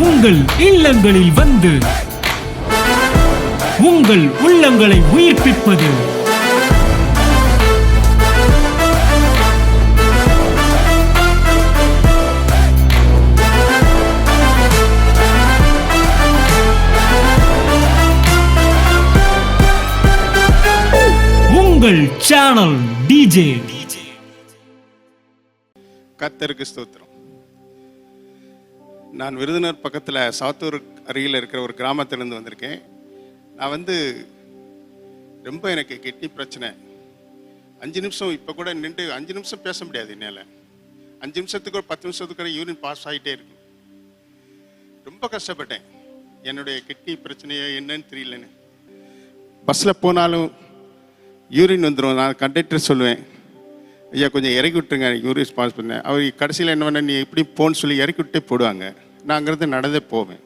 உங்கள் இல்லங்களில் வந்து உங்கள் உள்ளங்களை உயிர்ப்பிப்பது உங்கள் சேனல் டிஜே. கர்த்தருக்கு ஸ்தோத்திரம். நான் விருதுநகர் பக்கத்தில் சாத்தூர் அருகில் இருக்கிற ஒரு கிராமத்திலேருந்து வந்திருக்கேன். நான் ரொம்ப எனக்கு கிட்னி பிரச்சனை. 5 நிமிஷம் இப்போ கூட நின்று 5 நிமிஷம் பேச முடியாது என்னால். 5 நிமிஷத்துக்கு ஒரு 10 நிமிஷத்துக்கு கூட யூரின் பாஸ் ஆகிட்டே இருக்கு. ரொம்ப கஷ்டப்பட்டேன். என்னுடைய கிட்னி பிரச்சனையை என்னன்னு தெரியலன்னு. பஸ்ஸில் போனாலும் யூரின் வந்துடும். நான் கண்டக்டர் சொல்லுவேன், ஐயா கொஞ்சம் இறக்கி விட்டுருங்க, யூரின் பாஸ் பண்ணேன். அவர் கடைசியில் என்ன பண்ண, நீ எப்படி போன்னு சொல்லி இறக்கி விட்டே போடுவாங்க. நான் அங்கேருந்து நடந்தே போவேன்.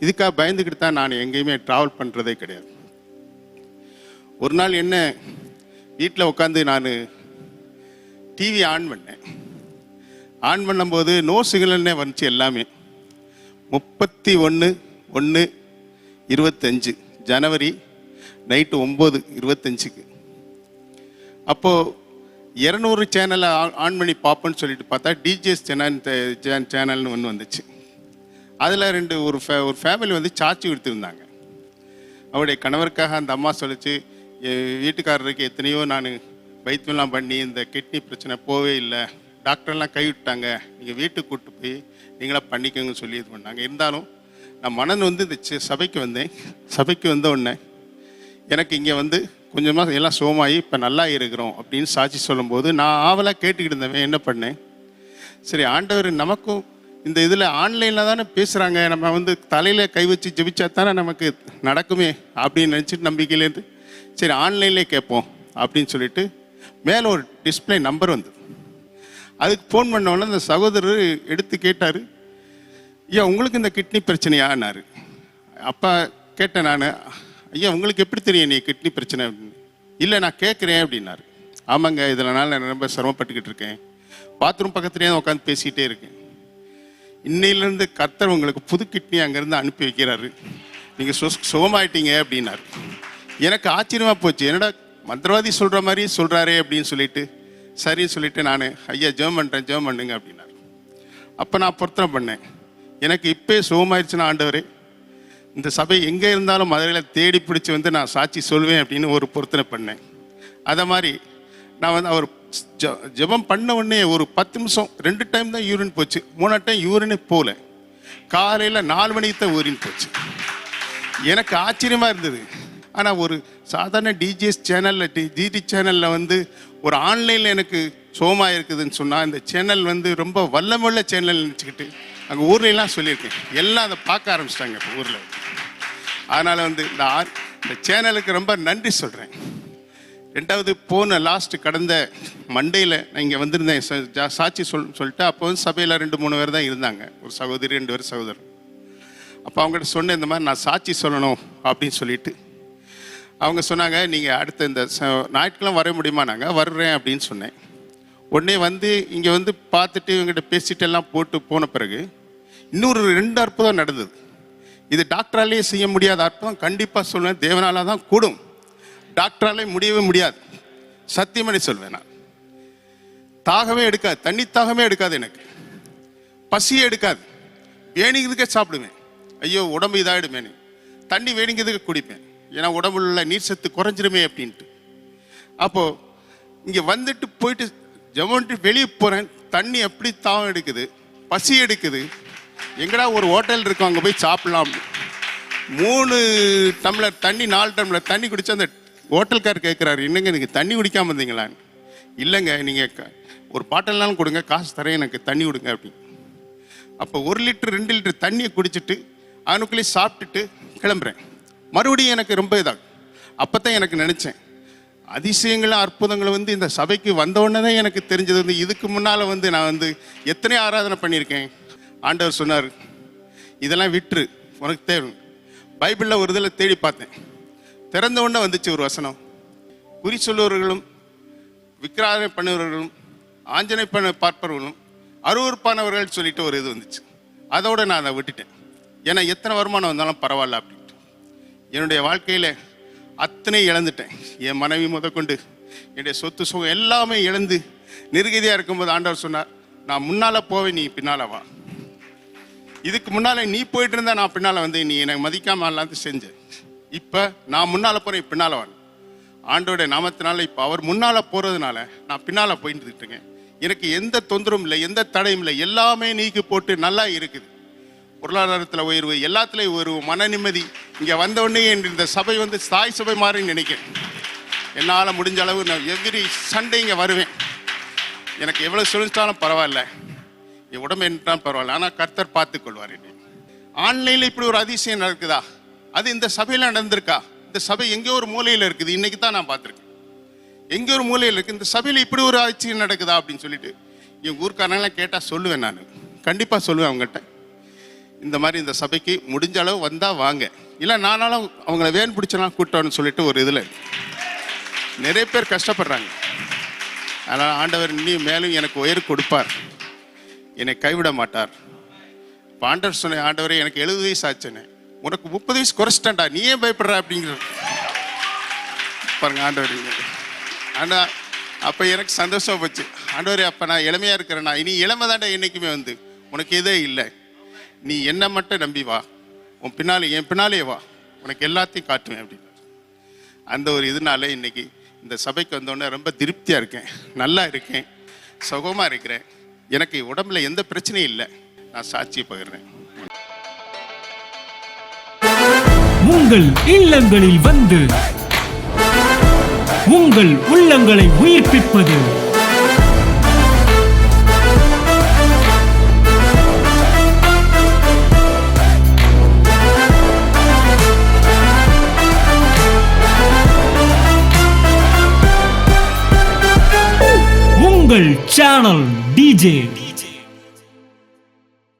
இதுக்காக பயந்துக்கிட்டு தான் நான் எங்கேயுமே ட்ராவல் பண்ணுறதே கிடையாது. ஒரு நாள் என்ன வீட்டில் உட்காந்து நான் டிவி ஆன் பண்ணேன். ஆன் பண்ணும்போது நோ சிக்னல்னே வந்துச்சு எல்லாமே. 31/1/25 ஜனவரி நைட்டு 9:25. அப்போது 200 சேனலை ஆன் பண்ணி பார்ப்போன்னு சொல்லிட்டு பார்த்தா டிஜேஎஸ் சேனல்னு ஒன்று வந்துச்சு. அதில் ஒரு ஃபேமிலி சாச்சி கொடுத்துருந்தாங்க. அவருடைய கணவருக்காக அந்த அம்மா சொல்லிச்சு, வீட்டுக்காரருக்கு எத்தனையோ நான் வைத்தியம்லாம் பண்ணி இந்த கிட்னி பிரச்சனை போவே இல்லை, டாக்டர்லாம் கைவிட்டாங்க, நீங்கள் வீட்டுக்கு கூப்பிட்டு போய் நீங்களாம் பண்ணிக்கோங்கன்னு சொல்லி இது பண்ணாங்க. இருந்தாலும் நான் மனன் இந்த சபைக்கு வந்தேன். சபைக்கு வந்த உடனே எனக்கு இங்கே கொஞ்சமாக எல்லாம் சோமாயி இப்போ நல்லா இருக்கிறோம் அப்படின்னு சாட்சி சொல்லும்போது நான் ஆவலாக கேட்டுக்கிட்டு இருந்தவன் என்ன பண்ணேன், சரி ஆண்டவர் நமக்கும் இந்த இதில் ஆன்லைனில் தானே பேசுகிறாங்க, நம்ம தலையில் கை வச்சு ஜெபிச்சா தானே நமக்கு நடக்குமே அப்படின்னு நினச்சிட்டு நம்பிக்கையிலேருந்து சரி ஆன்லைன்லேயே கேட்போம் அப்படின்னு சொல்லிட்டு மேலே ஒரு டிஸ்பிளே நம்பர் வந்தது. அதுக்கு ஃபோன் பண்ணோன்னே அந்த சகோதரர் எடுத்து கேட்டார், ஐயா உங்களுக்கு இந்த கிட்னி பிரச்சனையானார். அப்போ கேட்டேன் நான், ஐயா உங்களுக்கு எப்படி தெரியும் நீ கிட்னி பிரச்சனை அப்படின்னு. இல்லை நான் கேட்குறேன் அப்படின்னாரு. ஆமாங்க, இதனால் நான் ரொம்ப சிரமப்பட்டுக்கிட்டு இருக்கேன், பாத்ரூம் பக்கத்துலேயே தான் உட்காந்து பேசிக்கிட்டே இருக்கேன். இன்னையிலேருந்து கர்த்தர் உங்களுக்கு புது கிட்னி அங்கேருந்து அனுப்பி வைக்கிறாரு, நீங்கள் சுகமாயிட்டீங்க அப்படின்னாரு. எனக்கு ஆச்சரியமாக போச்சு, என்னடா மந்திரவாதி சொல்கிற மாதிரி சொல்கிறாரே அப்படின்னு சொல்லிட்டு சரின்னு சொல்லிட்டு நான், ஐயா ஜெபம் பண்ணுங்க அப்படின்னாரு. அப்போ நான் பொருத்தனை பண்ணேன், எனக்கு இப்போ சுகமாயிடுச்சுன்னா ஆண்டவரே இந்த சபை எங்கே இருந்தாலும் மதுரையில் தேடி பிடிச்சி நான் சாட்சி சொல்வேன் அப்படின்னு ஒரு பொருத்தனை பண்ணேன். அதை மாதிரி நான் அவர் ஜெபம் பண்ண உடனே ஒரு 10 நிமிஷம் 2 டைம் தான் யூரின் போச்சு. 3 டைம் யூரினே போகல. காலையில் 4 மணிக்கு தான் யூரின் போச்சு. எனக்கு ஆச்சரியமாக இருந்தது. ஆனால் ஒரு சாதாரண டிஜிஎஸ் சேனலில் டிடி சேனலில் ஒரு ஆன்லைனில் எனக்கு சோமாக இருக்குதுன்னு சொன்னால் இந்த சேனல் ரொம்ப வல்லமுள்ள சேனல் நினச்சிக்கிட்டு அங்கே ஊர்லெலாம் சொல்லியிருக்கேன். எல்லாம் அதை பார்க்க ஆரம்பிச்சிட்டாங்க இப்போ ஊரில். அதனால் இந்த சேனலுக்கு ரொம்ப நன்றி சொல்கிறேன். ரெண்டாவது போன கடந்த மண்டேயில் நான் இங்கே வந்திருந்தேன் சாட்சி சொல்லிட்டு. அப்போ சபையில் 2-3 பேர் தான் இருந்தாங்க, ஒரு சகோதரி 2 பேர் சகோதரர். அப்போ அவங்ககிட்ட சொன்னேன், இந்த மாதிரி நான் சாட்சி சொல்லணும் அப்படின்னு சொல்லிட்டு. அவங்க சொன்னாங்க, நீங்கள் அடுத்த இந்த ஞாயிற்றுக்கிழமை வர முடியுமா? நாங்கள் வர்றேன் அப்படின்னு சொன்னேன். உடனே இங்கே பார்த்துட்டு இவங்ககிட்ட பேசிட்டு எல்லாம் போட்டு போன பிறகு இன்னொரு 2 அற்புதம் நடந்தது. இது டாக்டராலேயே செய்ய முடியாத அற்புதம். கண்டிப்பாக சொல்லுவேன், தேவனால தான் கூடும், டாக்டராலே முடியவே முடியாது. சத்தியமணி சொல்வேன். நான் தாகமே எடுக்காது, தண்ணி தாகமே எடுக்காது, எனக்கு பசியே எடுக்காது. வேணிங்கிறதுக்கே சாப்பிடுவேன். ஐயோ உடம்பு இதாகிடுமேனு தண்ணி வேணிங்கிறதுக்கு குடிப்பேன், ஏன்னா உடம்புல உள்ள நீர் சத்து குறைஞ்சிருமே அப்படின்ட்டு. அப்போது இங்கே போயிட்டு ஜெபம்ட்டு வெளியே போகிறேன். தண்ணி எப்படி தாகம் எடுக்குது, பசி எடுக்குது. எங்கடா ஒரு ஹோட்டல் இருக்கும் அங்கே போய் சாப்பிட்லாம். 3 டம்ளர் தண்ணி 4 டம்ளர் தண்ணி குடித்தா அந்த ஹோட்டல்கார் கேட்குறாரு, என்னங்க நீங்கள் தண்ணி குடிக்காமல் இருந்தீங்களான்னு. இல்லைங்க, நீங்கள் ஒரு பாட்டில்னாலும் கொடுங்க, காசு தரேன், எனக்கு தண்ணி கொடுங்க அப்படின்னு. அப்போ 1 லிட்டர் 2 லிட்டர் தண்ணியை குடிச்சிட்டு அவனுக்குள்ளேயே சாப்பிட்டுட்டு கிளம்புறேன். மறுபடியும் எனக்கு ரொம்ப இதாகும். அப்போ தான் எனக்கு நினச்சேன், அதிசயங்களும் அற்புதங்களும் இந்த சபைக்கு வந்தவுடனே தான் எனக்கு தெரிஞ்சது. இதுக்கு முன்னால் நான் எத்தனை ஆராதனை பண்ணியிருக்கேன். ஆண்டவர் சொன்னார், இதெல்லாம் விட்டுரு, உனக்கு தேவை. பைபிளில் ஒரு இதில் தேடி பார்த்தேன், திறந்த உடனே வந்துச்சு ஒரு வசனம், குறி சொல்லுவவர்களும் விக்கிராதனை பண்ணுவவர்களும் ஆஞ்சனை பார்ப்பவர்களும் அருவருப்பானவர்கள் சொல்லிட்டு ஒரு இது வந்துச்சு. அதோடு நான் அதை விட்டுட்டேன். ஏன்னா எத்தனை வருமானம் வந்தாலும் பரவாயில்ல அப்படின்ட்டு. என்னுடைய வாழ்க்கையில் அத்தனை இழந்துட்டேன். என் மனைவி முதற்கொண்டு என்னுடைய சொத்து சுகம் எல்லாமே இழந்து நிர்கதியாக இருக்கும்போது ஆண்டவர் சொன்னார், நான் முன்னால் போவேன், நீ பின்னால் வா. இதுக்கு முன்னால் நீ போயிட்டு இருந்தா நான் பின்னால் வந்து நீ எனக்கு மதிக்காமல் எல்லாத்தையும் செஞ்சேன். இப்போ நான் முன்னால் போகிறேன், பின்னால் வா. ஆண்டோடைய நாமத்தினால இப்போ அவர் முன்னால் போகிறதுனால நான் பின்னால் போயிட்டு இருக்கேன். எனக்கு எந்த தொந்தரவும் இல்லை, எந்த தடையும் இல்லை, எல்லாமே நீக்கி போட்டு நல்லா இருக்குது. பொருளாதாரத்தில் உயர்வு, எல்லாத்துலேயும் ஒரு மன நிம்மதி. இங்கே வந்தவுடனே இந்த சபை வந்து தாய் சபை மாதிரி நினைக்கிறேன். என்னால் முடிஞ்ச அளவு நான் எவ்ரி சண்டே இங்கே வருவேன். எனக்கு எவ்வளோ சொல்லிட்டாலும் பரவாயில்ல, என் உடம்பு என்னட்டாலும் பரவாயில்ல, ஆனால் கர்த்தர் பார்த்துக்கொள்வார். ஆன்லைனில் இப்படி ஒரு அதிசயம் நடக்குதா? அது இந்த சபையில் நடந்திருக்கா? இந்த சபை எங்கேயோ ஒரு மூலையில் இருக்குது, இன்னைக்கு தான் நான் பார்த்துருக்கேன். எங்கேயோ ஒரு மூலையில் இருக்குது, இந்த சபையில் இப்படி ஒரு அதிசயம் நடக்குதா அப்படின்னு சொல்லிட்டு என் ஊர்க்காரங்களாம் கேட்டால் சொல்லுவேன். நான் கண்டிப்பாக சொல்லுவேன் அவங்ககிட்ட, இந்த மாதிரி இந்த சபைக்கு முடிஞ்ச அளவு வந்தால் வாங்க, இல்லை நானாலும் அவங்கள வேன் பிடிச்சலாம் கூட்டணும்னு சொல்லிட்டு ஒரு இதில் நிறைய பேர் கஷ்டப்படுறாங்க. அதனால் ஆண்டவர் இன்னும் மேலும் எனக்கு உயர் கொடுப்பார், என்னை கைவிட மாட்டார். இப்போ ஆண்டவர் சொன்ன, ஆண்டவரே எனக்கு 70 வயசு ஆச்சுன்னு, உனக்கு 30 வயசு குறைச்சிட்டேன்டா, நீ ஏன் பயப்படுற அப்படிங்கிற பாருங்க ஆண்டவர். ஆனால் அப்போ எனக்கு சந்தோஷம் போச்சு. ஆண்டவரே அப்போ நான் இளமையாக இருக்கிறேன்னா, இனி இளமை தாண்டா என்றைக்குமே வந்து உனக்கு எதே இல்லை, நீ என்னை மட்டும் நம்பி வா, உன் பின்னாலே என் பின்னாலே வா, உனக்கு எல்லாத்தையும் காட்டுவேன் அப்படின்னு. அந்த ஒரு இதனால இன்னைக்கு இந்த சபைக்கு வந்தோடனே ரொம்ப திருப்தியாக இருக்கேன், நல்லா இருக்கேன், சுகமாக இருக்கிறேன். எனக்கு உடம்புல எந்த பிரச்சனையும் இல்லை. நான் சாட்சியை பகிர்றேன். உங்கள் இல்லங்களில் வந்து உங்கள் உள்ளங்களை உயிர்ப்பிப்பது உங்கள் சேனல் டிஜே.